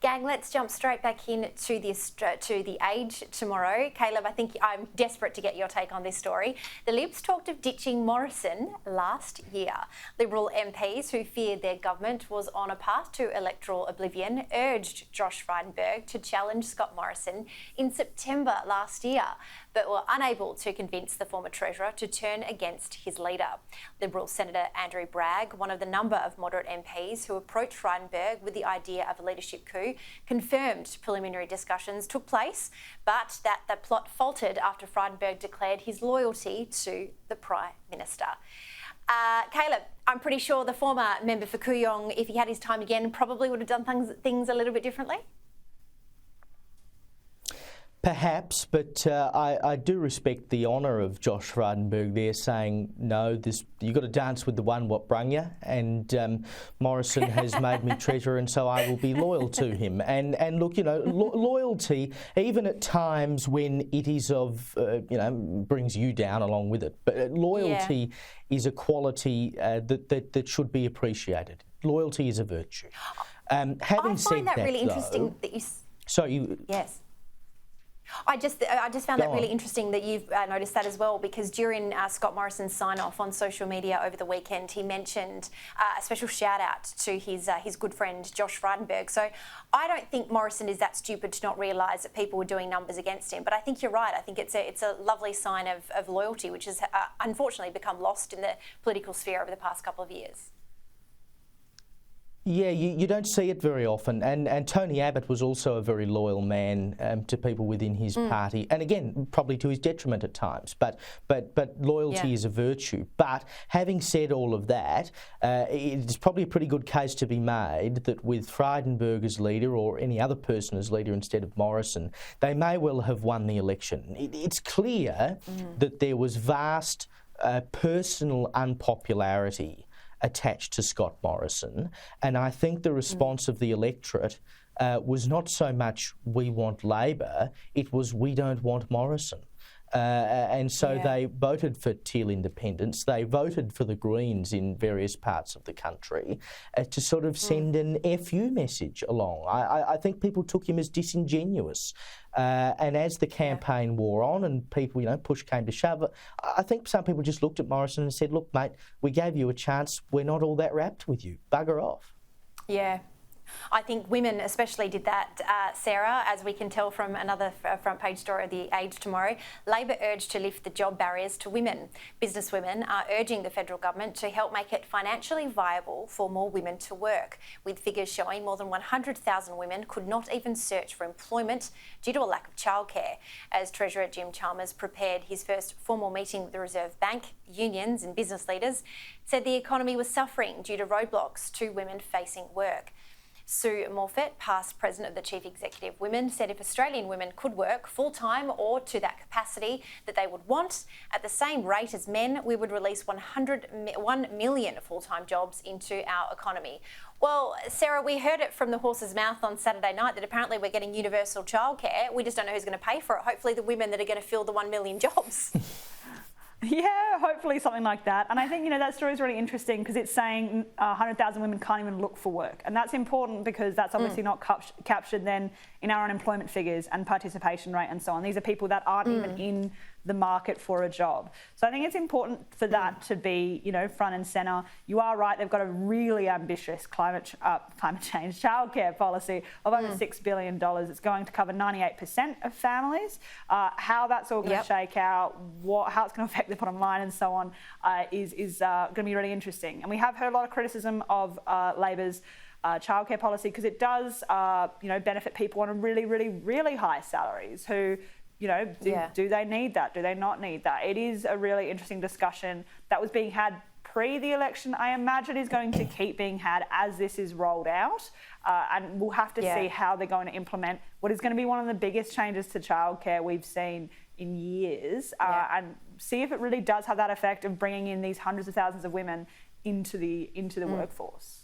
Gang, let's jump straight back in to the Age tomorrow. Caleb, I think I'm desperate to get your take on this story. The Libs talked of ditching Morrison last year. Liberal MPs who feared their government was on a path to electoral oblivion urged Josh Frydenberg to challenge Scott Morrison in September last year, but were unable to convince the former Treasurer to turn against his leader. Liberal Senator Andrew Bragg, one of the number of moderate MPs who approached Frydenberg with the idea of a leadership coup, confirmed preliminary discussions took place, but that the plot faltered after Frydenberg declared his loyalty to the Prime Minister. Caleb, I'm pretty sure the former member for Kooyong, if he had his time again, probably would have done things a little bit differently. Perhaps, but I do respect the honour of Josh Frydenberg there, saying, no, you've got to dance with the one what brung you, and Morrison has made me treasurer, and so I will be loyal to him. And look, you know, loyalty, even at times when it is of, brings you down along with it, but loyalty is a quality that should be appreciated. Loyalty is a virtue. Having said that, I find that really interesting that you... So you... Yes. I just found that really interesting that you've noticed that as well, because during Scott Morrison's sign-off on social media over the weekend, he mentioned a special shout-out to his good friend Josh Frydenberg. So I don't think Morrison is that stupid to not realise that people were doing numbers against him. But I think you're right. I think it's a lovely sign of loyalty, which has unfortunately become lost in the political sphere over the past couple of years. Yeah, you don't see it very often, and Tony Abbott was also a very loyal man to people within his party, and again, probably to his detriment at times. But loyalty is a virtue. But having said all of that, it's probably a pretty good case to be made that with Frydenberg as leader or any other person as leader instead of Morrison, they may well have won the election. It's clear that there was vast personal unpopularity attached to Scott Morrison, and I think the response of the electorate was not so much we want Labor, it was we don't want Morrison. And so they voted for Teal independence, they voted for the Greens in various parts of the country to sort of send an FU message along. I think people took him as disingenuous. And as the campaign wore on and people, push came to shove, I think some people just looked at Morrison and said, look, mate, we gave you a chance, we're not all that rapt with you, bugger off. Yeah. I think women especially did that, Sarah, as we can tell from another front page story of The Age tomorrow. Labor urged to lift the job barriers to women. Businesswomen are urging the federal government to help make it financially viable for more women to work, with figures showing more than 100,000 women could not even search for employment due to a lack of childcare. As Treasurer Jim Chalmers prepared his first formal meeting with the Reserve Bank, unions and business leaders said the economy was suffering due to roadblocks to women facing work. Sue Morfett, past president of the Chief Executive Women, said if Australian women could work full-time or to that capacity that they would want at the same rate as men, we would release 1 million full-time jobs into our economy. Well, Sarah, we heard it from the horse's mouth on Saturday night that apparently we're getting universal childcare. We just don't know who's going to pay for it. Hopefully the women that are going to fill the 1 million jobs. Yeah, hopefully something like that. And I think, that story is really interesting because it's saying 100,000 women can't even look for work. And that's important because that's obviously not captured then in our unemployment figures and participation rate and so on. These are people that aren't even in the market for a job. So I think it's important for that to be, front and centre. You are right, they've got a really ambitious climate change childcare policy of over $6 billion. It's going to cover 98% of families. How that's all going to shake out, how it's going to affect the bottom line and so on is going to be really interesting. And we have heard a lot of criticism of Labor's childcare policy because it does, benefit people on really, really, really high salaries who, do they need that? Do they not need that? It is a really interesting discussion that was being had pre the election. I imagine is going to keep being had as this is rolled out, and we'll have to see how they're going to implement what is going to be one of the biggest changes to childcare we've seen in years, and see if it really does have that effect of bringing in these hundreds of thousands of women into the workforce.